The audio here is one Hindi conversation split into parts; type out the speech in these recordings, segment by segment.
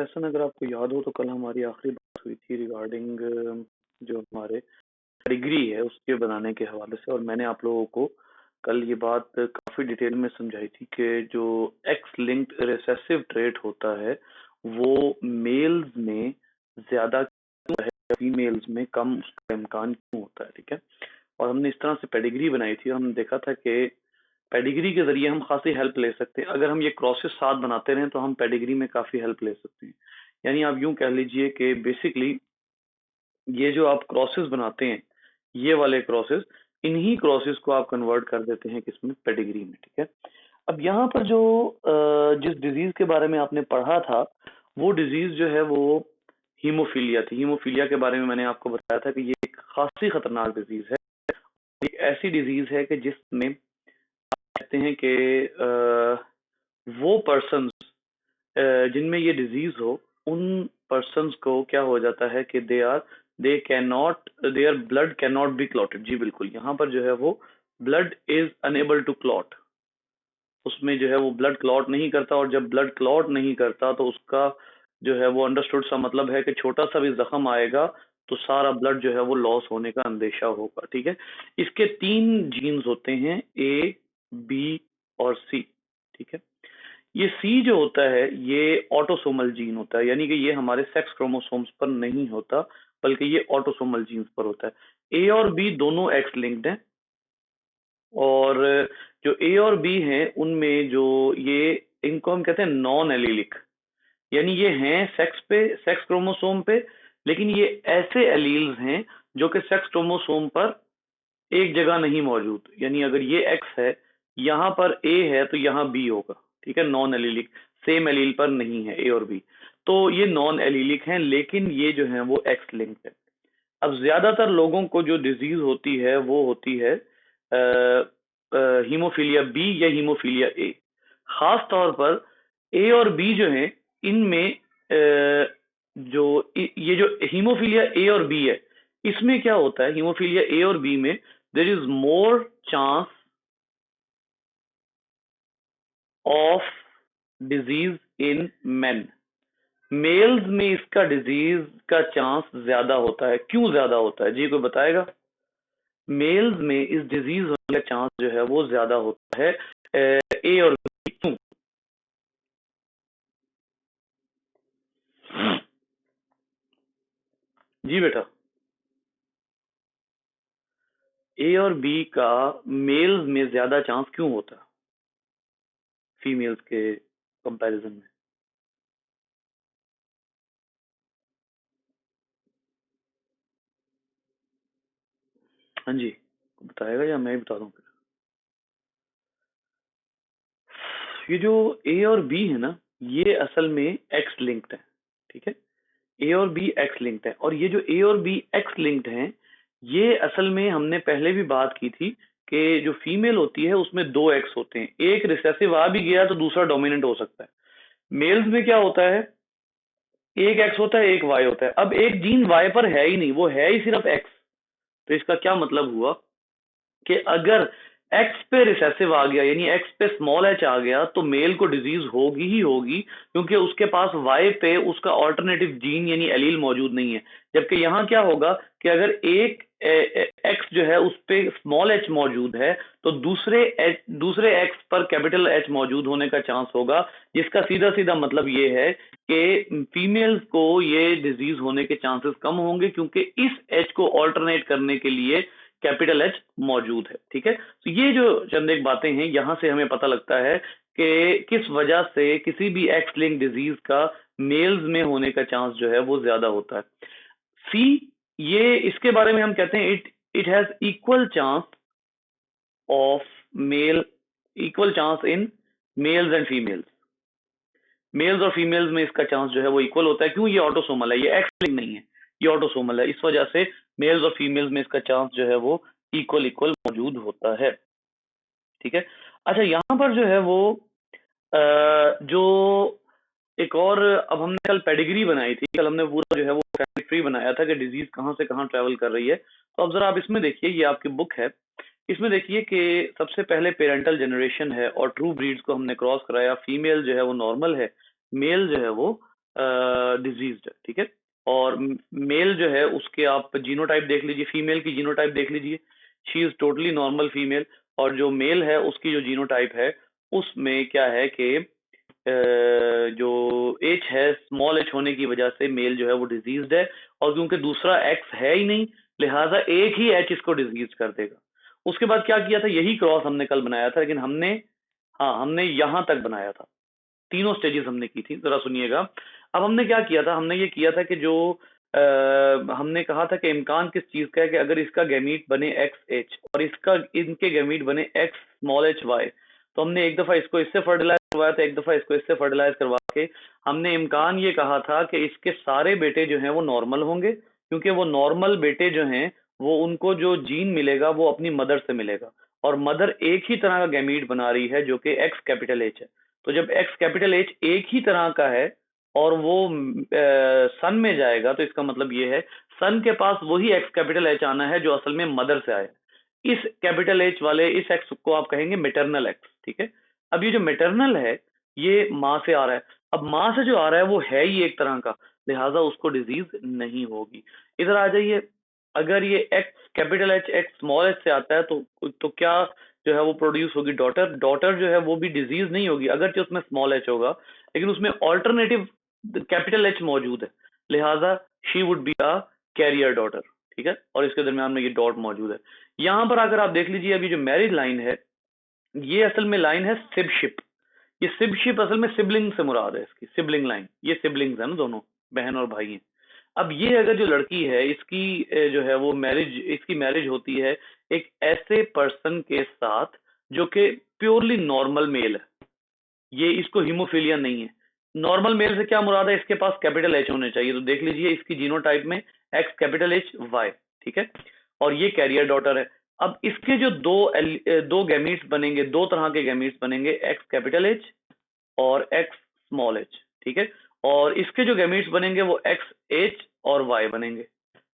फैसन, अगर आपको याद हो तो कल हमारी आखिरी बात हुई थी रिगार्डिंग जो हमारे डिग्री है उसके बनाने के हवाले से, और मैंने आप लोगों को कल ये बात काफी डिटेल में समझाई थी कि जो एक्स लिंक्ड रिसेसिव ट्रेट होता है वो मेल्स में ज्यादा क्यों है, फीमेल्स में कम उसका इम्कान क्यों होता है। ठीक है, और हमने इस तरह से पेडिग्री बनाई थी और हमने देखा था कि पेडिग्री के जरिए हम खासी हेल्प ले सकते हैं। अगर हम ये क्रॉसेस साथ बनाते रहें तो हम पेडिग्री में काफी हेल्प ले सकते हैं। यानी आप यूं कह लीजिए कि बेसिकली ये जो आप क्रॉसेस बनाते हैं, ये वाले क्रॉसेस, इन्हीं क्रॉसेस को आप कन्वर्ट कर देते हैं किसमें, पेडिग्री में। ठीक है, अब यहाँ पर जो जिस डिजीज के बारे में आपने पढ़ा था वो डिजीज जो है वो हीमोफीलिया थी। हीमोफीलिया के बारे में मैंने आपको बताया था कि ये एक खासी खतरनाक डिजीज है। एक ऐसी डिजीज है कि जिसमें कहते हैं कि वो पर्सन जिनमें ये डिजीज हो, उन पर्सन्स को क्या हो जाता है कि they can not, there blood can not be clotted. जी बिल्कुल, यहाँ पर जो है वो blood is unable to clot, उसमें जो है वो ब्लड क्लॉट नहीं करता, और जब ब्लड क्लॉट नहीं करता तो उसका जो है वो अंडरस्टूड सा मतलब है कि छोटा सा भी जख्म आएगा तो सारा ब्लड जो है वो लॉस होने का अंदेशा होगा। ठीक है, इसके 3 जीन्स होते हैं, ए, बी और सी। ठीक है, ये सी जो होता है ये ऑटोसोमल जीन होता है, यानी कि ये हमारे सेक्स क्रोमोसोम्स पर नहीं होता बल्कि ये ऑटोसोमल जीन्स पर होता है। ए और बी दोनों एक्स लिंक्ड हैं, और जो ए और बी हैं उनमें जो ये, इनको हम कहते हैं नॉन एलीलिक, यानी ये हैं सेक्स क्रोमोसोम पे, लेकिन ये ऐसे एलील्स हैं जो कि सेक्स क्रोमोसोम पर एक जगह नहीं मौजूद। यानी अगर ये एक्स है, यहाँ पर ए है तो यहाँ बी होगा। ठीक है, नॉन एलीलिक, सेम एलील पर नहीं है ए और बी, तो ये नॉन एलीलिक हैं, लेकिन ये जो है वो एक्स लिंक्ड है। अब ज्यादातर लोगों को जो डिजीज होती है वो होती है हीमोफीलिया बी या हीमोफीलिया ए। खास तौर पर ए और बी जो है इनमें जो ये जो हीमोफीलिया ए और बी है, इसमें क्या होता है, हीमोफीलिया ए और बी में there is more chance of disease in men. Males में इसका डिजीज का चांस ज्यादा होता है। क्यों ज्यादा होता है जी, कोई बताएगा? मेल्स में इस डिजीज होने का चांस जो है वो ज्यादा होता है ए और बी। क्यों? जी बेटा, ए और बी का मेल्स में ज्यादा चांस क्यों होता है फीमेल्स के कंपैरिजन में? हाँ जी, बताएगा या मैं ही बता दूं? ये जो ए और बी है ना, ये असल में एक्स लिंक्ड है। ठीक है, ए और बी एक्स लिंक्ड है, और ये जो ए और बी एक्स लिंक्ड हैं, ये असल में हमने पहले भी बात की थी कि जो फीमेल होती है उसमें 2 एक्स होते हैं, एक रिसेसिव आ भी गया तो दूसरा डोमिनेंट हो सकता है। मेल्स में क्या होता है, एक एक्स होता है एक वाई होता है। अब एक जीन वाई पर है ही नहीं, वो है ही सिर्फ एक्स। तो इसका क्या मतलब हुआ कि अगर एक्स पे रिसेसिव आ गया, यानी एक्स पे स्मॉल एच आ गया, तो मेल को डिजीज होगी ही होगी, क्योंकि उसके पास वाई पे उसका ऑल्टरनेटिव जीन यानी एलील मौजूद नहीं है। जबकि यहाँ क्या होगा कि अगर एक एक्स जो है उस पे स्मॉल एच मौजूद है तो दूसरे एक्स पर कैपिटल एच मौजूद होने का चांस होगा, जिसका सीधा सीधा मतलब ये है कि फीमेल्स को ये डिजीज होने के चांसेस कम होंगे, क्योंकि इस एच को ऑल्टरनेट करने के लिए कैपिटल एच मौजूद है। ठीक है, तो ये जो चंद एक बातें हैं, यहां से हमें पता लगता है कि किस वजह से किसी भी एक्स लिंक डिजीज का मेल्स में होने का चांस जो है वो ज्यादा होता है। सी, ये इसके बारे में हम कहते हैं it has of male equal chance in males and females. Males और फीमेल्स में इसका चांस जो है वो इक्वल होता है। क्यों? ये ऑटोसोमल है, ये एक्स लिंक नहीं है, ये ऑटोसोमल है। इस वजह से मेल्स और फीमेल्स में इसका चांस जो है वो इक्वल इक्वल मौजूद होता है। ठीक है, अच्छा यहाँ पर जो है वो जो एक और, अब हमने कल पेडिग्री बनाई थी, कल हमने पूरा जो है वो फैमिली ट्री बनाया था कि डिजीज कहाँ से कहाँ ट्रेवल कर रही है। तो अब जरा आप इसमें देखिए, ये आपकी बुक है, इसमें देखिए कि सबसे पहले पेरेंटल जनरेशन है और ट्रू ब्रीड्स को हमने क्रॉस कराया। फीमेल जो है वो नॉर्मल है, मेल जो है वो डिजीज्ड है, ठीक है। और मेल जो है उसके आप जीनोटाइप देख लीजिए, फीमेल की जीनोटाइप देख लीजिए, she is totally normal female. और जो मेल है उसकी जो जीनोटाइप है उसमें क्या है कि जो एच है, स्मॉल एच होने की वजह से मेल जो है वो डिजीज्ड है, और क्योंकि दूसरा एक्स है ही नहीं लिहाजा एक ही एच इसको डिजीज कर देगा। उसके बाद क्या किया था, यही क्रॉस हमने कल बनाया था, लेकिन हमने, हाँ हमने यहां तक बनाया था, तीनों स्टेजेस हमने की थी, जरा सुनिएगा। अब हमने क्या किया था, हमने ये किया था कि जो हमने कहा था कि इम्कान किस चीज का है कि अगर इसका गैमीट बने एक्स एच और इसका इनके गैमीट बने एक्स स्मॉल एच वाई, तो हमने एक दफा इसको इससे फर्टिलाइज करवाया था, एक दफा इसको इससे फर्टिलाइज करवा के हमने इम्कान ये कहा था कि इसके सारे बेटे जो हैं वो नॉर्मल होंगे, क्योंकि वो नॉर्मल बेटे जो हैं वो उनको जो जीन मिलेगा वो अपनी मदर से मिलेगा, और मदर एक ही तरह का गैमीट बना रही है जो कि एक्स कैपिटल एच है। तो जब एक्स कैपिटल एच एक ही तरह का है और वो सन में जाएगा, तो इसका मतलब ये है सन के पास वही एक्स कैपिटल एच आना है जो असल में मदर से आया। इस कैपिटल एच वाले इस एक्स को आप कहेंगे मेटरनल एक्स, ठीक है। अब ये जो मेटरनल है ये माँ से आ रहा है, अब माँ से जो आ रहा है वो है ही एक तरह का, लिहाजा उसको डिजीज नहीं होगी। इधर आ जाइए, अगर ये x capital H x small H से आता है तो क्या जो है वो प्रोड्यूस होगी, डॉटर। डॉटर जो है वो भी डिजीज नहीं होगी, अगर उसमें स्मॉल एच होगा, लेकिन उसमें ऑल्टरनेटिव कैपिटल एच मौजूद है, लिहाजा she would be a carrier daughter, ठीक है। और इसके दरमियान में ये डॉट मौजूद है। यहां पर अगर आप देख लीजिए, अभी जो मैरिज लाइन है ये असल में लाइन है सिबशिप। ये सिबशिप असल में सिबलिंग से मुराद है, इसकी सिबलिंग लाइन, ये सिबलिंग्स है ना, दोनों बहन और भाई हैं। अब ये अगर जो लड़की है इसकी जो है वो मैरिज, इसकी मैरिज होती है एक ऐसे पर्सन के साथ जो कि प्योरली नॉर्मल मेल है, ये इसको हीमोफीलिया नहीं है। नॉर्मल मेल से क्या मुराद है, इसके पास कैपिटल एच होने चाहिए, तो देख लीजिए इसकी जीनोटाइप में एक्स कैपिटल एच वाई, ठीक है। और ये कैरियर डॉटर है। अब इसके जो दो गैमीट्स बनेंगे, दो तरह के गैमीट्स बनेंगे, एक्स कैपिटल एच और एक्स स्मॉल एच, ठीक है। और इसके जो गैमीट्स बनेंगे वो एक्स एच और वाई बनेंगे,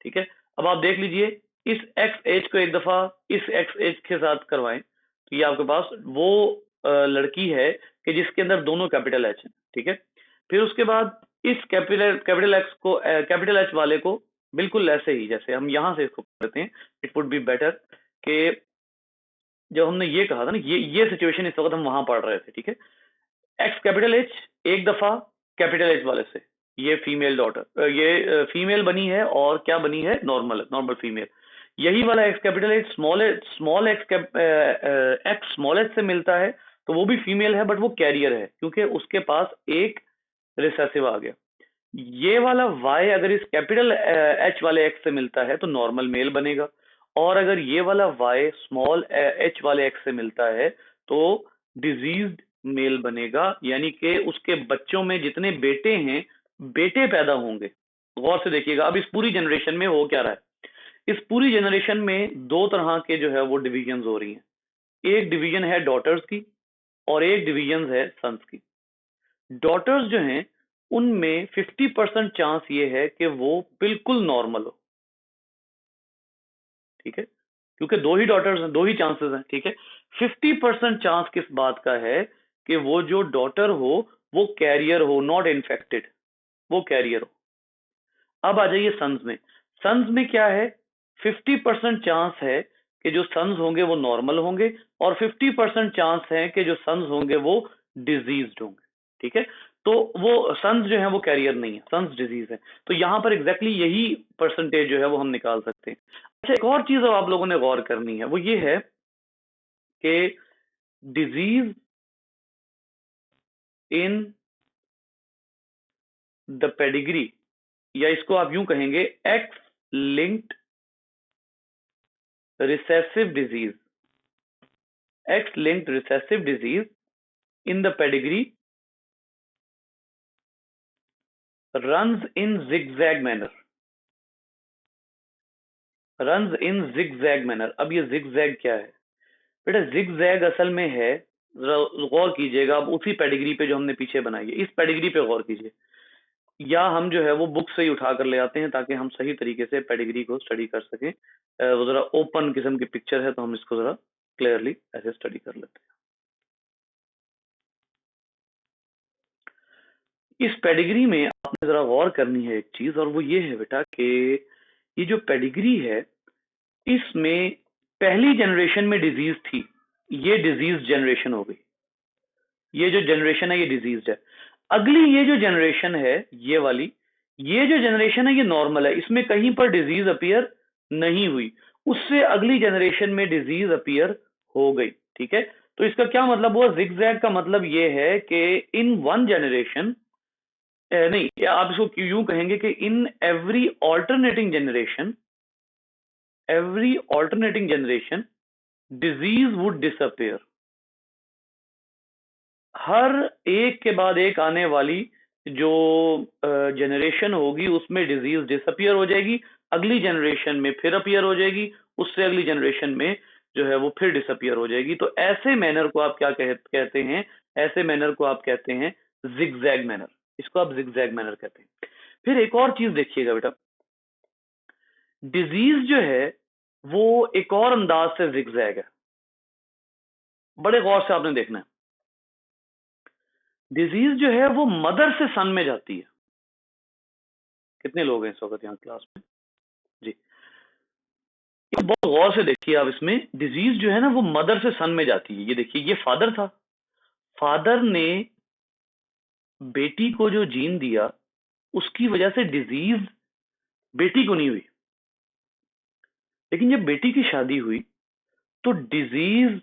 ठीक है। अब आप देख लीजिए इस एक्स एच को एक दफा इस एक्स एच के साथ करवाएं, तो ये आपके पास वो लड़की है कि जिसके अंदर दोनों कैपिटल एच है, ठीक है। फिर उसके बाद इस कैपिटल कैपिटल एक्स को कैपिटल एच वाले को बिल्कुल ऐसे ही जैसे हम यहां से इसको करते हैं, इट वुड बी बेटर कि जब हमने ये कहा था ना, ये सिचुएशन इस वक्त हम वहां पढ़ रहे थे, ठीक है। एक्स कैपिटल एच एक दफा कैपिटल एच वाले से, ये फीमेल डॉटर, ये फीमेल बनी है और क्या बनी है, नॉर्मल नॉर्मल फीमेल। यही वाला x capital H small x x small H से मिलता है, तो वो भी फीमेल है बट वो कैरियर है क्योंकि उसके पास एक रिसेसिव आ गया। ये वाला वाई अगर इस कैपिटल एच वाले एक्स से मिलता है तो नॉर्मल मेल बनेगा, और अगर ये वाला वाई स्मॉल एच वाले एक्स से मिलता है तो डिजीज्ड मेल बनेगा, यानी कि उसके बच्चों में जितने बेटे हैं बेटे पैदा होंगे। गौर से देखिएगा, अब इस पूरी जनरेशन में हो क्या रहा है, इस पूरी जनरेशन में दो तरह के जो है वो डिविजन हो रही हैं। एक डिवीजन है डॉटर्स की और एक डिवीजन है सन्स की। डॉटर्स जो हैं उनमें 50% चांस ये है कि वो बिल्कुल नॉर्मल हो, ठीक है, क्योंकि दो ही डॉटर्स हैं, दो ही चांसेस हैं, ठीक है। 50% चांस किस बात का है कि वो जो डॉटर हो वो कैरियर हो, नॉट इन्फेक्टेड, वो कैरियर हो। अब आ जाइए सन्स में। सन्स में क्या है, 50% चांस है कि जो सन्स होंगे वो नॉर्मल होंगे, और 50% चांस है कि जो सन्स होंगे वो डिजीज्ड होंगे, ठीक है। तो वो सन्स जो है वो कैरियर नहीं है, सन्स डिजीज है। तो यहां पर एग्जैक्टली यही परसेंटेज जो है वो हम निकाल सकते हैं। अच्छा, एक और चीज अब आप लोगों ने गौर करनी है, वो ये है कि डिजीज इन द पेडिग्री, या इसको आप यूं कहेंगे x linked recessive disease, x linked recessive disease in the pedigree runs in zigzag manner, runs in zigzag manner। अब ये zigzag क्या है बेटा, zigzag असल में है, गौर कीजिएगा, अब उसी पेडिग्री पे जो हमने पीछे बनाई है, इस पेडिग्री पे गौर कीजिए, या हम जो है वो बुक से ही उठा कर ले आते हैं ताकि हम सही तरीके से पेडिग्री को स्टडी कर सकें। वो जरा ओपन किस्म की पिक्चर है तो हम इसको जरा क्लियरली ऐसे स्टडी कर लेते हैं। इस पेडिग्री में आपने जरा गौर करनी है एक चीज, और वो ये है बेटा कि ये जो पेडिग्री है इसमें पहली जनरेशन में डिजीज थी, ये डिजीज जनरेशन हो गई, ये जो जनरेशन है ये डिजीज है। अगली ये जो जनरेशन है ये वाली, ये जो जनरेशन है ये नॉर्मल है, इसमें कहीं पर डिजीज अपीयर नहीं हुई, उससे अगली जनरेशन में डिजीज अपीयर हो गई। ठीक है, तो इसका क्या मतलब हुआ? जिगजैग का मतलब ये है कि इन वन जनरेशन, नहीं आप इसको यूं कहेंगे कि in every alternating generation disease would disappear. हर एक के बाद एक आने वाली जो जनरेशन होगी उसमें डिजीज डिसअपियर हो जाएगी, अगली जनरेशन में फिर अपीयर हो जाएगी, उससे अगली जनरेशन में जो है वो फिर डिसअपियर हो जाएगी। तो ऐसे मैनर को आप क्या कहते हैं? ऐसे मैनर को आप कहते हैं जिगजैग मैनर, इसको आप जिगजैग मैनर कहते हैं। फिर एक और चीज देखिएगा बेटा, डिजीज जो है वो एक और अंदाज से जिगजैग है, बड़े गौर से आपने देखना है। डिजीज जो है वो मदर से सन में जाती है। कितने लोग हैं इस वक्त यहाँ क्लास में? जी, ये बहुत गौर से देखिए आप, इसमें डिजीज जो है ना वो मदर से सन में जाती है। ये देखिए, ये फादर था, फादर ने बेटी को जो जीन दिया उसकी वजह से डिजीज बेटी को नहीं हुई, लेकिन जब बेटी की शादी हुई तो डिजीज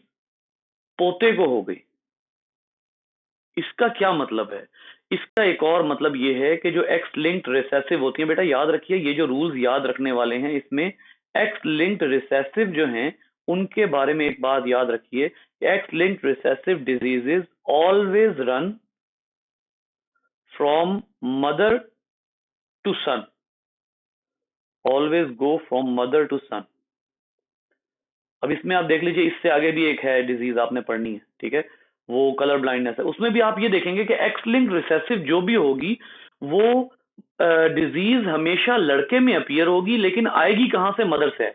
पोते को हो गई। इसका क्या मतलब है? इसका एक और मतलब ये है कि जो एक्स लिंक्ड रिसेसिव होती है, बेटा याद रखिए ये जो रूल्स याद रखने वाले हैं, इसमें एक्स लिंक्ड रिसेसिव जो हैं उनके बारे में एक बात याद रखिए, X linked recessive diseases always run from mother to son, always go from mother to son. अब इसमें आप देख लीजिए, इससे आगे भी एक है डिजीज आपने पढ़नी है, ठीक है, वो कलर ब्लाइंडनेस है। उसमें भी आप ये देखेंगे कि एक्स लिंक्ड रिसेसिव जो भी होगी वो डिजीज हमेशा लड़के में अपीयर होगी, लेकिन आएगी कहां से? मदर से।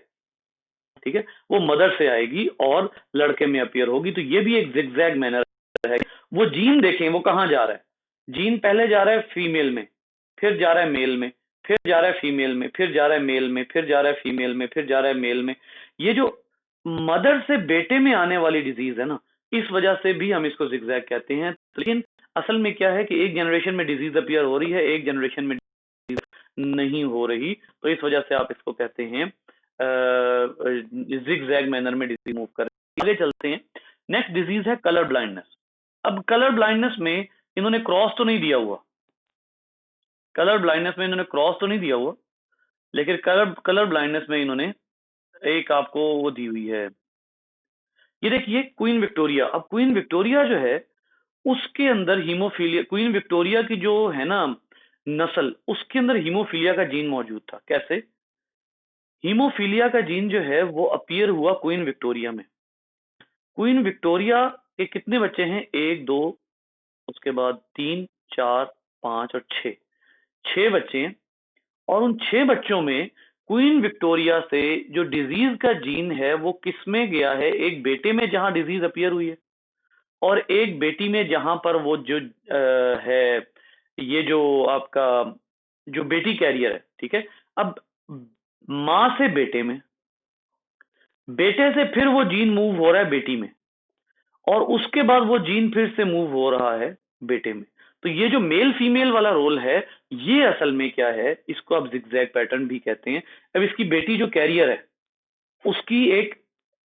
ठीक है, वो मदर से आएगी और लड़के में अपीयर होगी। तो ये भी एक जिगजैग मैनर है। वो जीन देखें वो कहां जा रहा है, जीन पहले जा रहा है फीमेल में, फिर जा रहा है मेल में, फिर जा रहा है फीमेल में, फिर जा रहा है मेल में, फिर जा रहा है फीमेल में, फिर जा रहा है मेल में। ये जो मदर से बेटे में आने वाली डिजीज है ना, इस वजह से भी हम इसको जिगजैग कहते हैं। लेकिन असल में क्या है कि एक जनरेशन में डिजीज अपीयर हो रही है, एक जनरेशन में नहीं हो रही, तो इस वजह से आप इसको कहते हैं जिगजैग मैनर में डिजीज मूव कर। आगे चलते हैं, नेक्स्ट डिजीज है कलर ब्लाइंडनेस। अब कलर ब्लाइंडनेस में इन्होंने क्रॉस तो नहीं दिया हुआ, कलर ब्लाइंडनेस में इन्होंने क्रॉस तो नहीं दिया हुआ, लेकिन कलर ब्लाइंडनेस में इन्होंने एक आपको वो दी हुई है। ये देखिए क्वीन विक्टोरिया। अब क्वीन विक्टोरिया जो है उसके अंदर हीमोफीलिया, क्वीन विक्टोरिया की जो है ना नस्ल, उसके अंदर हीमोफीलिया का जीन मौजूद था। कैसे? हीमोफीलिया का जीन जो है वो अपीयर हुआ क्वीन विक्टोरिया में। क्वीन विक्टोरिया के कितने बच्चे हैं? एक, दो, उसके बाद 3, 4, 5 और 6, 6 बच्चे हैं। और उन 6 बच्चों में क्वीन विक्टोरिया से जो डिजीज का जीन है वो किसमें गया है? एक बेटे में जहां डिजीज अपीयर हुई है, और एक बेटी में जहां पर वो जो है, ये जो आपका जो बेटी कैरियर है। ठीक है, अब मां से बेटे में, बेटे से फिर वो जीन मूव हो रहा है बेटी में, और उसके बाद वो जीन फिर से मूव हो रहा है बेटे में। तो ये जो मेल फीमेल वाला रोल है, ये असल में क्या है, इसको आप जिगजैग पैटर्न भी कहते हैं। अब इसकी बेटी जो कैरियर है उसकी एक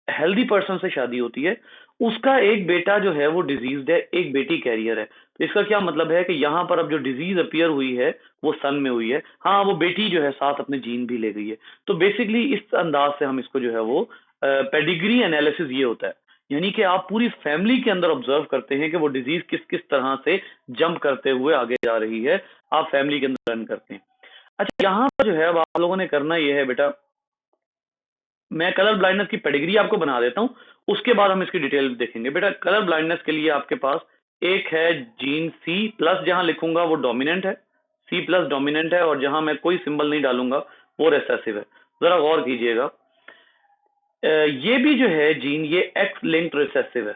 हेल्दी पर्सन से शादी होती है, उसका एक बेटा जो है वो डिजीज्ड है, एक बेटी कैरियर है। तो इसका क्या मतलब है कि यहाँ पर अब जो डिजीज अपीयर हुई है वो सन में हुई है, हाँ वो बेटी जो है साथ अपने जीन भी ले गई है। तो बेसिकली इस अंदाज से हम इसको जो है वो पेडिग्री एनालिसिस ये होता है, यानी कि आप पूरी फैमिली के अंदर ऑब्जर्व करते हैं कि वो डिजीज किस किस तरह से जंप करते हुए आगे जा रही है, आप फैमिली के अंदर रन करते हैं। अच्छा, यहाँ पर जो है अब आप लोगों ने करना ये है बेटा, मैं कलर ब्लाइंडनेस की पेडिग्री आपको बना देता हूं, उसके बाद हम इसकी डिटेल देखेंगे। बेटा कलर ब्लाइंडनेस के लिए आपके पास एक है जीन सी प्लस, जहां लिखूंगा वो डोमिनेंट है, सी प्लस डोमिनेंट है, और जहां मैं कोई सिंबल नहीं डालूंगा वो रिसेसिव है। जरा गौर कीजिएगा, ये भी जो है जीन ये एक्स लिंक्ड रिसेसिव है,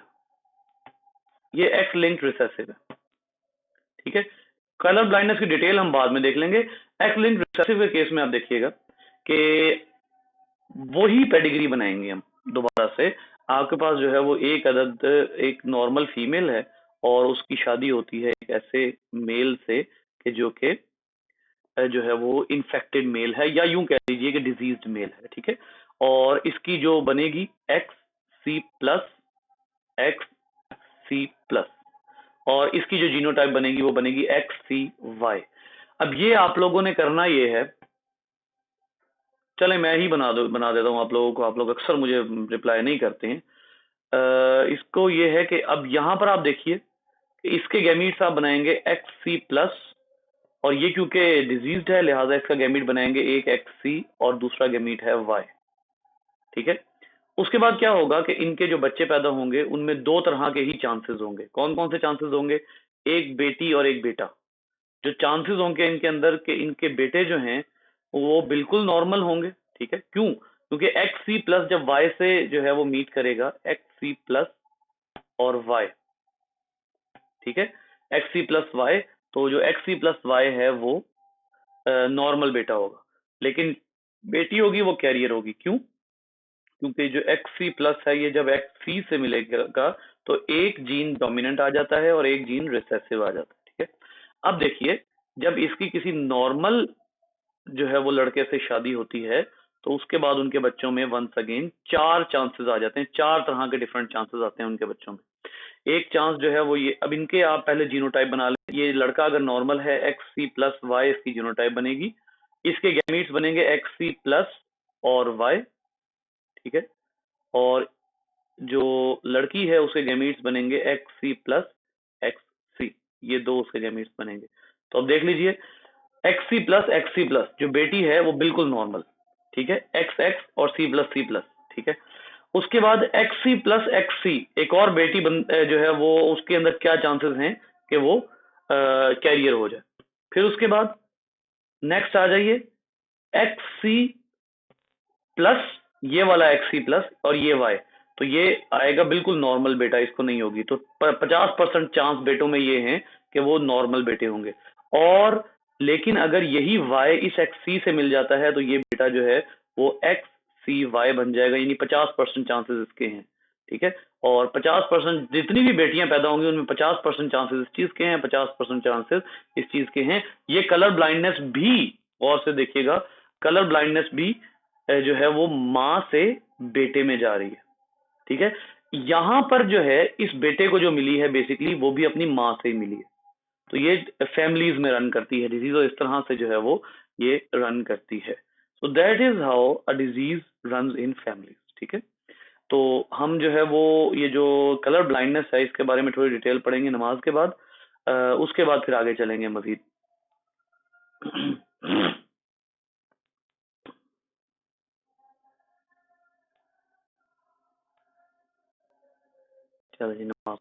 ये एक्स लिंक्ड रिसेसिव है। ठीक है, कलर ब्लाइंडनेस की डिटेल हम बाद में देख लेंगे। एक्स लिंक्ड रिसेसिव के केस में आप देखिएगा कि वही पेडिग्री बनाएंगे हम दोबारा से। आपके पास जो है वो एक अदद एक नॉर्मल फीमेल है और उसकी शादी होती है एक ऐसे मेल से कि जो कि जो है वो इन्फेक्टेड मेल है, या यूं कह लीजिए कि डिजीज्ड मेल है, ठीक है। और इसकी जो बनेगी XC+, और इसकी जो जीनोटाइप बनेगी वो बनेगी XCY। अब ये आप लोगों ने करना ये है, चले मैं ही बना देता हूँ आप लोगों को, आप लोग अक्सर मुझे रिप्लाई नहीं करते हैं। इसको ये है कि अब यहाँ पर आप देखिए इसके गैमीट्स आप बनाएंगे XC+, और ये क्योंकि डिजीज्ड है लिहाजा इसका गैमीट बनाएंगे एक XC और दूसरा गैमीट है Y, ठीक है। उसके बाद क्या होगा कि इनके जो बच्चे पैदा होंगे उनमें दो तरह के ही चांसेस होंगे। कौन कौन से चांसेस होंगे? एक बेटी और एक बेटा। जो चांसेस होंगे इनके अंदर के इनके बेटे जो हैं वो बिल्कुल नॉर्मल होंगे, ठीक है। क्यों? क्योंकि XC+ जब Y से जो है वो मीट करेगा, XC+ और Y, ठीक है, XC+Y, तो जो XC+Y है वो नॉर्मल बेटा होगा, लेकिन बेटी होगी वो कैरियर होगी। क्यों? क्योंकि जो XC+ है ये जब XC से मिलेगा तो एक जीन डोमिनेंट आ जाता है और एक जीन रिसेसिव आ जाता है, ठीक है। अब देखिए जब इसकी किसी नॉर्मल जो है वो लड़के से शादी होती है तो उसके बाद उनके बच्चों में वंस अगेन चार चांसेस आ जाते हैं, चार तरह के डिफरेंट चांसेस आते हैं उनके बच्चों में। एक चांस जो है वो ये, अब इनके आप पहले जीनोटाइप बना लें। ये लड़का अगर नॉर्मल है XC+Y इसकी जीनोटाइप बनेगी, इसके गैमीट्स बनेंगे XC+ और Y, ठीक है। और जो लड़की है उसके गैमीट्स बनेंगे XC+XC, ये दो उसके गैमीट्स बनेंगे। तो अब देख लीजिए XC+XC+, जो बेटी है वो बिल्कुल नॉर्मल, ठीक है, XX और C+C+, ठीक है। उसके बाद XC+XC एक और बेटी जो है वो उसके अंदर क्या चांसेस हैं कि वो कैरियर हो जाए। फिर उसके बाद नेक्स्ट आ जाइए XC+, ये वाला XC+ और ये Y, तो ये आएगा बिल्कुल नॉर्मल बेटा, इसको नहीं होगी। तो 50% चांस बेटों में ये हैं कि वो नॉर्मल बेटे होंगे। और लेकिन अगर यही Y इस XC से मिल जाता है तो ये बेटा जो है वो XCY बन जाएगा, यानी 50% चांसेस इसके हैं, ठीक है। और 50% जितनी भी बेटियां पैदा होंगी उनमें 50% चांसेस इस चीज के हैं, 50% चांसेस इस चीज के हैं। ये कलर ब्लाइंडनेस भी, गौर से देखिएगा, कलर ब्लाइंडनेस भी जो है वो माँ से बेटे में जा रही है, ठीक है। यहां पर जो है इस बेटे को जो मिली है बेसिकली वो भी अपनी माँ से ही मिली है। तो ये फैमिलीज में रन करती है डिजीज, और इस तरह से जो है वो ये रन करती है। So that is how a disease run in families, ठीक है। तो हम जो है वो ये जो कलर ब्लाइंडनेस है इसके बारे में थोड़ी डिटेल पढ़ेंगे नमाज के बाद। उसके बाद फिर आगे चलेंगे मजीद। चलो जी नमाज।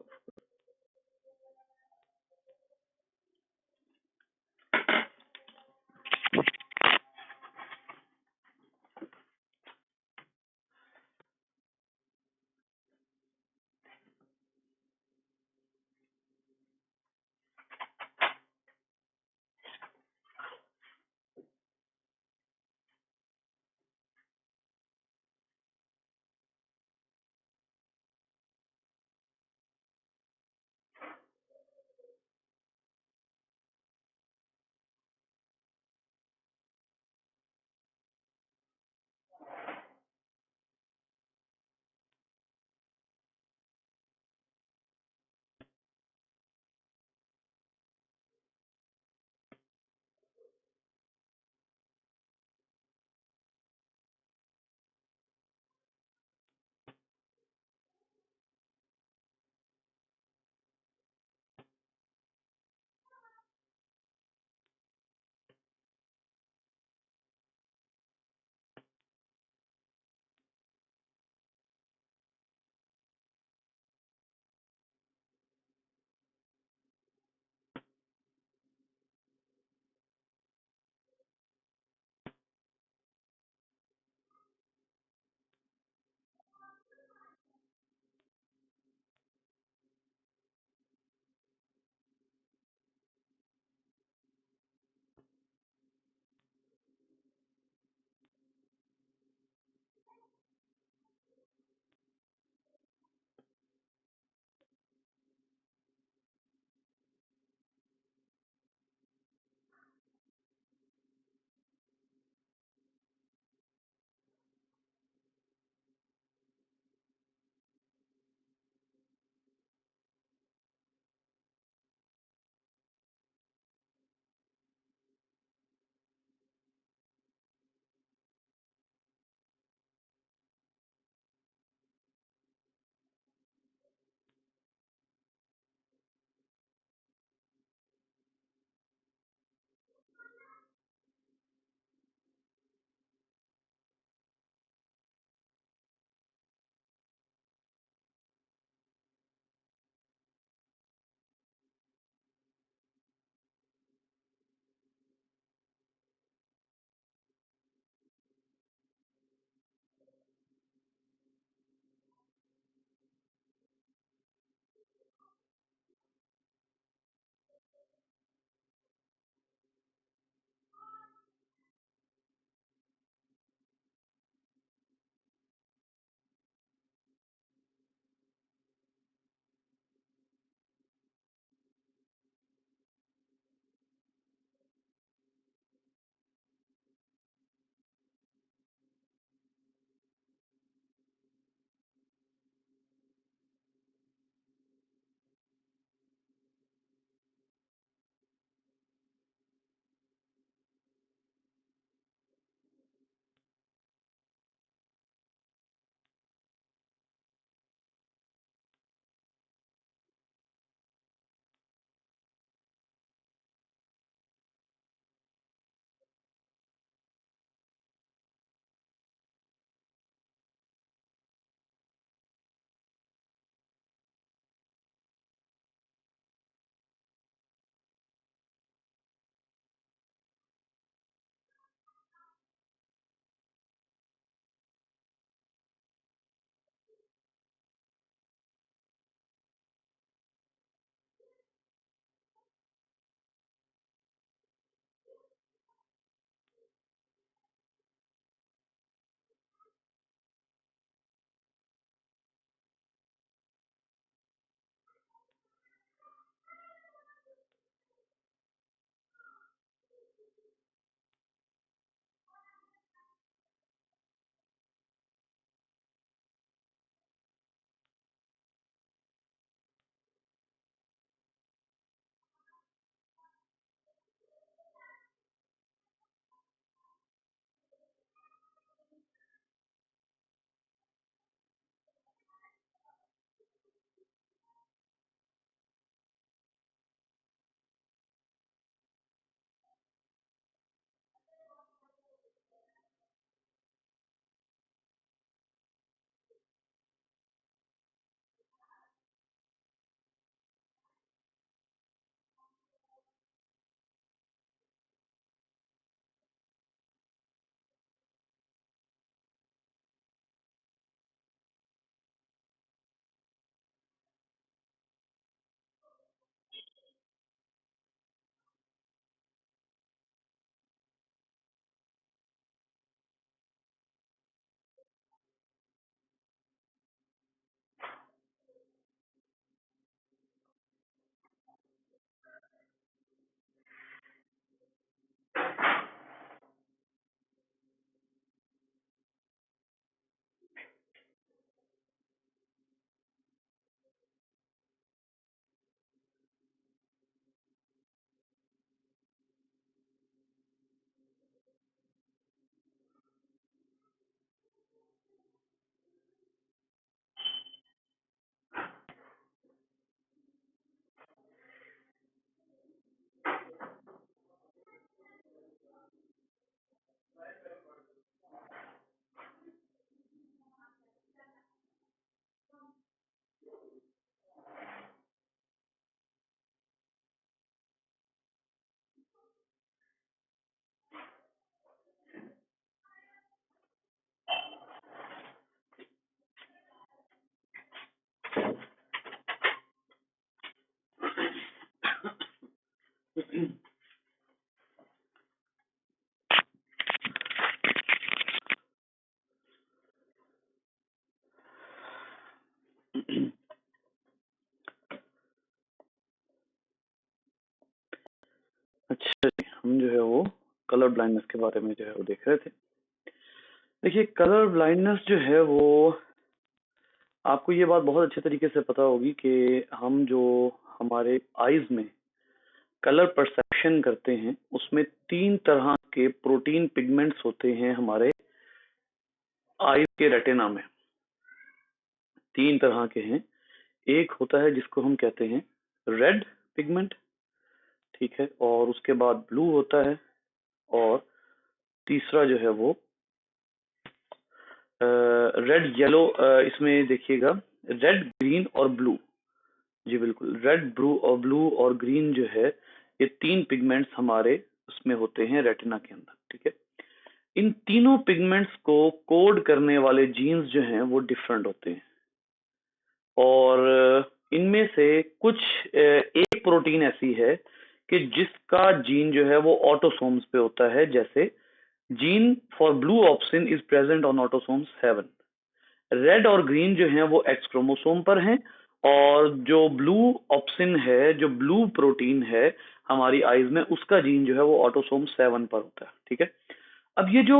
कलर ब्लाइंडनेस के बारे में जो है वो देख रहे थे। देखिए, कलर ब्लाइंडनेस जो है वो आपको ये बात बहुत अच्छे तरीके से पता होगी कि हम जो हमारे आईज में कलर परसेप्शन करते हैं उसमें 3 तरह के प्रोटीन पिगमेंट्स होते हैं हमारे आईज के रेटिना में। 3 तरह के हैं। एक होता है जिसको हम कहते हैं रेड पिगमेंट, ठीक है, और उसके बाद ब्लू होता है, और तीसरा जो है वो रेड येलो। इसमें देखिएगा रेड, ग्रीन और ब्लू। जी बिल्कुल, रेड, ब्लू और ग्रीन जो है ये 3 पिगमेंट्स हमारे उसमें होते हैं रेटिना के अंदर, ठीक है। इन तीनों पिगमेंट्स को कोड करने वाले जीन्स जो हैं वो डिफरेंट होते हैं, और इनमें से कुछ एक प्रोटीन ऐसी है कि जिसका जीन जो है वो ऑटोसोम्स पे होता है। जैसे gene for blue obscene is present on autosome 7। Red और ग्रीन जो हैं वो एक्स क्रोमोसोम पर हैं, और जो ब्लू ऑप्सिन है, जो ब्लू प्रोटीन है हमारी आईज में, उसका जीन जो है वो ऑटोसोम 7 पर होता है, ठीक है। अब ये जो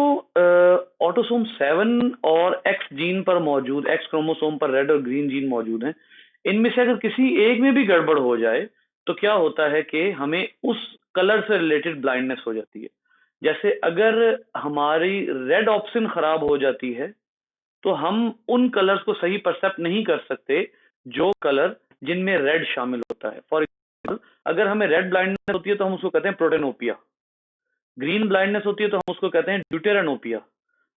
ऑटोसोम 7 और एक्स जीन पर मौजूद, एक्स क्रोमोसोम पर रेड और ग्रीन जीन मौजूद हैं, इनमें से अगर किसी एक में भी गड़बड़ हो जाए तो क्या होता है कि हमें उस कलर से रिलेटेड ब्लाइंडनेस हो जाती है। जैसे अगर हमारी रेड ऑप्शन खराब हो जाती है तो हम उन कलर्स को सही परसेप्ट नहीं कर सकते जो कलर जिनमें रेड शामिल होता है। फॉर एग्जाम्पल, अगर हमें रेड ब्लाइंडनेस होती है तो हम उसको कहते हैं प्रोटेनोपिया, ग्रीन ब्लाइंडनेस होती है तो हम उसको कहते हैं ड्यूटेरानोपिया,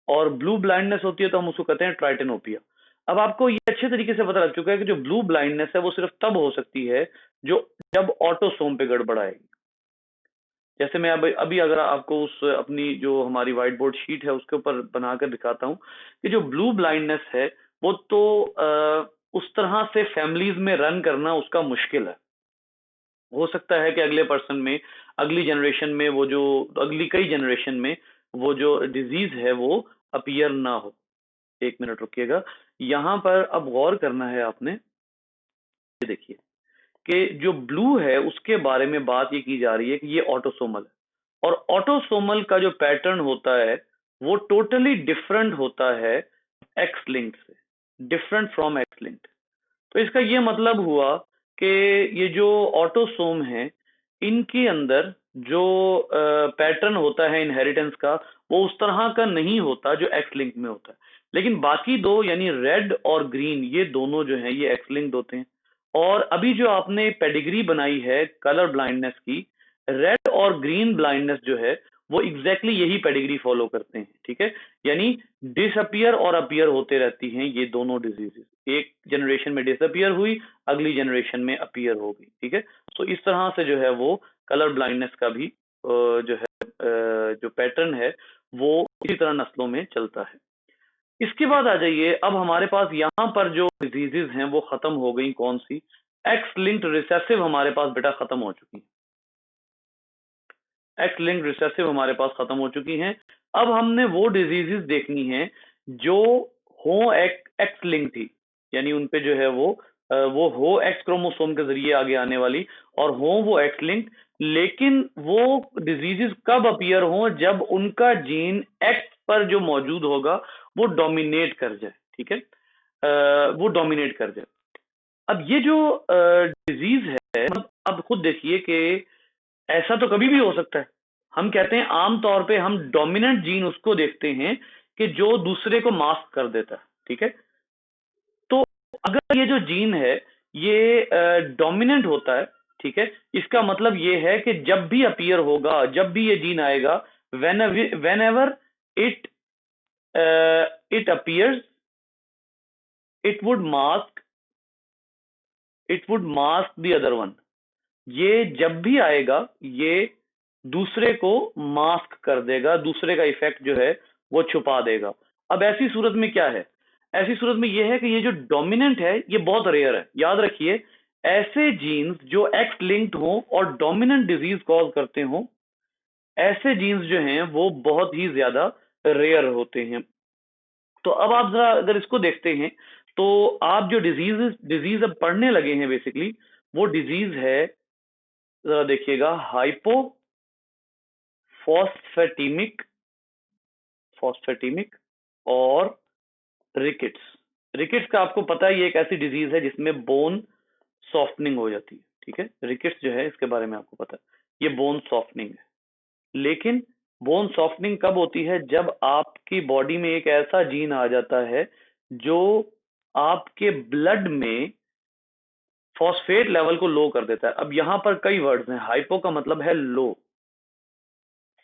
और ब्लू ब्लाइंडनेस होती है तो हम उसको कहते हैं ट्राइटेनोपिया। अब आपको ये अच्छे तरीके से पता लग चुका है कि जो ब्लू ब्लाइंडनेस है वो सिर्फ तब हो सकती है जो जब ऑटोसोम पे गड़बड़ आएगी। जैसे मैं अभी अगर आपको उस अपनी जो हमारी व्हाइट बोर्ड शीट है उसके ऊपर बनाकर दिखाता हूँ कि जो ब्लू ब्लाइंडनेस है वो तो उस तरह से फैमिलीज में रन करना उसका मुश्किल है। हो सकता है कि अगले पर्सन में, अगली जनरेशन में, वो जो अगली कई जनरेशन में वो जो डिजीज है वो अपीयर ना हो। एक मिनट रुकिएगा, यहाँ पर अब गौर करना है आपने। ये देखिए कि जो ब्लू है उसके बारे में बात ये की जा रही है कि ये ऑटोसोमल है, और ऑटोसोमल का जो पैटर्न होता है वो टोटली डिफरेंट होता है एक्स लिंक्ड से, डिफरेंट फ्रॉम एक्स लिंक्ड। तो इसका ये मतलब हुआ कि ये जो ऑटोसोम है इनके अंदर जो पैटर्न होता है इनहेरिटेंस का वो उस तरह का नहीं होता जो एक्स लिंक में होता है। लेकिन बाकी दो यानी रेड और ग्रीन ये दोनों जो हैं ये एक्स लिंक्ड होते हैं। और अभी जो आपने पेडिग्री बनाई है कलर ब्लाइंडनेस की, रेड और ग्रीन ब्लाइंडनेस जो है वो एग्जैक्टली यही पेडिग्री फॉलो करते हैं, ठीक है। यानी डिसअपियर और अपीयर होते रहती हैं ये दोनों डिजीजेस। एक जनरेशन में डिसअपियर हुई, अगली जनरेशन में अपीयर हो गई, ठीक है। तो इस तरह से जो है वो कलर ब्लाइंडनेस का भी जो है जो पैटर्न है वो इसी तरह नस्लों में चलता है। इसके बाद आ जाइए, अब हमारे पास यहाँ पर जो डिजीजेस हैं वो खत्म हो गई। कौन सी? एक्स लिंक्ड रिसेसिव हमारे पास बेटा खत्म हो चुकी है। एक्स लिंक्ड रिसेसिव हमारे पास खत्म हो चुकी हैं। अब हमने वो डिजीजेस देखनी है जो हो एक्स लिंक थी, यानी उनपे जो है वो हो एक्स क्रोमोसोम के जरिए आगे आने वाली, और हो वो एक्स लिंक। लेकिन वो डिजीजेस कब अपीयर हो? जब उनका जीन एक्स पर जो मौजूद होगा वो डोमिनेट कर जाए, ठीक है। वो डोमिनेट कर जाए। अब ये जो डिजीज है, अब खुद देखिए कि ऐसा तो कभी भी हो सकता है। हम कहते हैं आमतौर पे हम डोमिनेंट जीन उसको देखते हैं कि जो दूसरे को मास्क कर देता है, ठीक है। तो अगर ये जो जीन है ये डोमिनेंट होता है, ठीक है, इसका मतलब ये है कि जब भी अपीयर होगा, जब भी ये जीन आएगा, when ever it it appears it would mask the other one. ये जब भी आएगा ये दूसरे को मास्क कर देगा, दूसरे का इफेक्ट जो है वो छुपा देगा। अब ऐसी सूरत में क्या है? ऐसी सूरत में यह है कि ये जो डोमिनेंट है ये बहुत रेयर है। याद रखिए, ऐसे जीन्स जो एक्स लिंक्ड हो और डोमिनेंट डिजीज कॉज करते हो, ऐसे जीन्स जो हैं वो बहुत ही ज्यादा रेयर होते हैं। तो अब आप जरा अगर इसको देखते हैं तो आप जो डिजीज अब पढ़ने लगे हैं बेसिकली, वो डिजीज है, जरा देखिएगा, फॉस्फेटिमिक और रिकेट्स। रिकेट्स का आपको पता है ये एक ऐसी डिजीज है जिसमें बोन सॉफ्टनिंग हो जाती है, ठीक है। रिकेट्स जो है इसके बारे में आपको पता है, ये बोन सॉफ्टनिंग है। लेकिन बोन सॉफ्टनिंग कब होती है? जब आपकी बॉडी में एक ऐसा जीन आ जाता है जो आपके ब्लड में फॉस्फेट लेवल को लो कर देता है। अब यहां पर कई वर्ड्स हैं। हाइपो का मतलब है लो,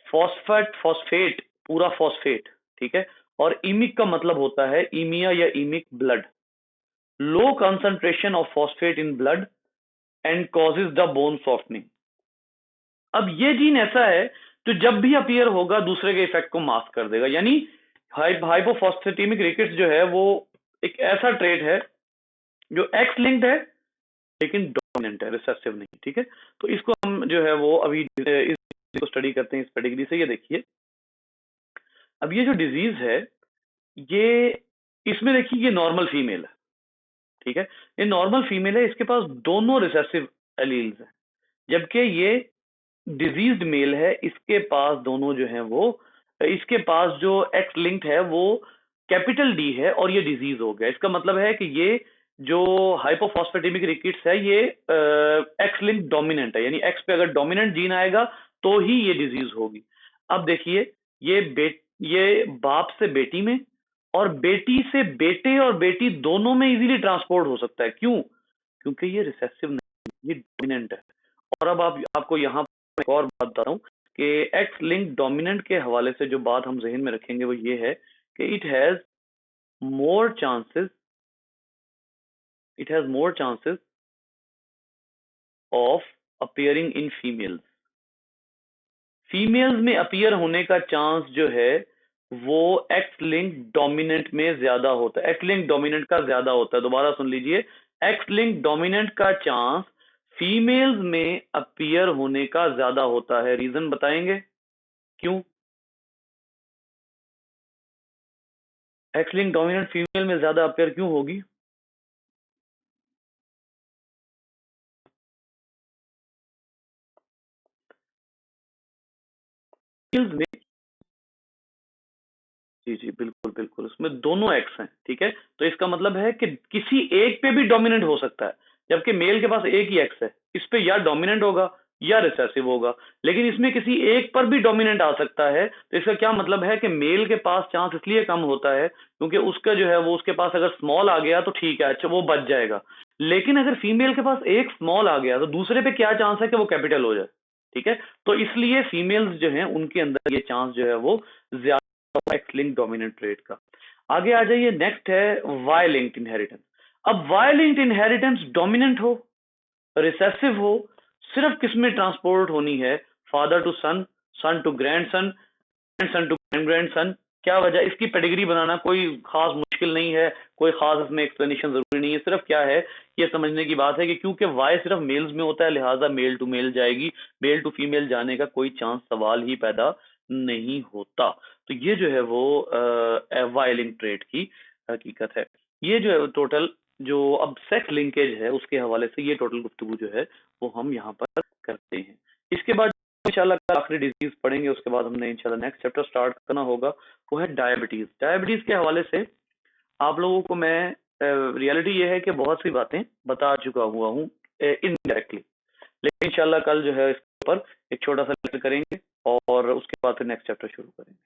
फॉस्फेट पूरा फॉस्फेट, ठीक है। और इमिक का मतलब होता है इमिया या इमिक blood, low concentration of phosphate in blood and causes the bone softening. अब ये जीन ऐसा है तो जब भी अपीयर होगा दूसरे के इफेक्ट को मास्क कर देगा। यानी हाइपोफॉस्फेटिमिक रिकेट्स जो है वो एक ऐसा ट्रेट है जो एक्स लिंक्ड है लेकिन डोमिनेंट है, रिसेसिव नहीं, ठीक है। तो इसको हम जो है वो अभी इसको स्टडी करते हैं इस पेडिग्री से। ये देखिए, अब ये जो डिजीज है ये, इसमें देखिए ये नॉर्मल फीमेल है, ठीक है। ये नॉर्मल फीमेल है, इसके पास दोनों रिसेसिव एलील्स हैं, जबकि ये डिजीज्ड मेल है, इसके पास दोनों जो है वो, इसके पास जो एक्स लिंक्ड है वो कैपिटल डी है और ये डिजीज हो गया। इसका मतलब है कि ये जो हाइपोफॉस्फेटिमिक रिकेट्स है ये एक्स लिंक्ड डोमिनेंट है, यानी एक्स पे अगर डोमिनेंट जीन आएगा तो ही ये डिजीज होगी। अब देखिए, ये बाप से बेटी में और बेटी से बेटे और बेटी दोनों में इजीली ट्रांसपोर्ट हो सकता है। क्यों? क्योंकि ये रिसेसिव नहीं, ये डोमिनेंट है। और अब आपको यहाँ एक और बात बता रहा हूँ कि एक्स लिंक डोमिनेंट के हवाले से जो बात हम जहन में रखेंगे वो ये है कि it has more chances of appearing in females. Females में अपीयर होने का चांस जो है वो एक्स लिंक डोमिनेंट में ज्यादा होता है, एक्स लिंक डोमिनेंट का ज्यादा होता है। दोबारा सुन लीजिए, एक्स लिंक डोमिनेंट का चांस फीमेल्स में अपीयर होने का ज्यादा होता है। रीजन बताएंगे क्यों? एक्स लिंक डोमिनेंट फीमेल में ज्यादा अपीयर क्यों होगी? फीमेल्स में, जी जी बिल्कुल बिल्कुल, उसमें दोनों एक्स हैं, ठीक है। तो इसका मतलब है कि किसी एक पे भी डोमिनेंट हो सकता है, जबकि मेल के पास एक ही एक्स है, इस पे या डोमिनेंट होगा या रिसेसिव होगा। लेकिन इसमें किसी एक पर भी डोमिनेंट आ सकता है। तो इसका क्या मतलब है कि मेल के पास चांस इसलिए कम होता है क्योंकि उसका जो है वो, उसके पास अगर स्मॉल आ गया तो ठीक है, अच्छा वो बच जाएगा। लेकिन अगर फीमेल के पास एक स्मॉल आ गया तो दूसरे पे क्या चांस है कि वो कैपिटल हो जाए, ठीक है। तो इसलिए फीमेल्स जो है उनके अंदर ये चांस जो है वो ज्यादा एक्स लिंक डोमिनेंट ट्रेट का। आगे आ जाइए, नेक्स्ट है वाई लिंक्ड इनहेरिटेंस। अब वाई लिंक्ड इनहेरिटेंस डोमिनेंट हो, रिसेसिव हो, सिर्फ किसमें ट्रांसपोर्ट होनी है? Father to son, son to grandson, grandson to grand grandson. क्या वजह? इसकी पेडिग्री बनाना कोई खास मुश्किल नहीं है, कोई खास इसमें एक्सप्लेनेशन जरूरी नहीं है। सिर्फ क्या है, ये समझने की बात है कि क्योंकि वाई सिर्फ मेल्स में होता है लिहाजा मेल टू मेल जाएगी, मेल टू फीमेल जाने का कोई चांस सवाल ही पैदा नहीं होता। तो ये जो है वो वाई लिंक ट्रेट की हकीकत है। ये जो है टोटल, जो अब सेक्स लिंकेज है उसके हवाले से ये टोटल गुफ्तगू जो है वो हम यहाँ पर करते हैं। इसके बाद इंशाल्लाह कल आखिरी डिजीज पढ़ेंगे, उसके बाद हमने इंशाल्लाह नेक्स्ट चैप्टर स्टार्ट करना होगा, वो है डायबिटीज। डायबिटीज के हवाले से आप लोगों को मैं, रियलिटी ये है कि बहुत सी बातें बता चुका हुआ हूँ इनडायरेक्टली, लेकिन इंशाल्लाह कल जो है इसके ऊपर एक छोटा सा लेक्चर करेंगे और उसके बाद फिर नेक्स्ट चैप्टर शुरू करेंगे।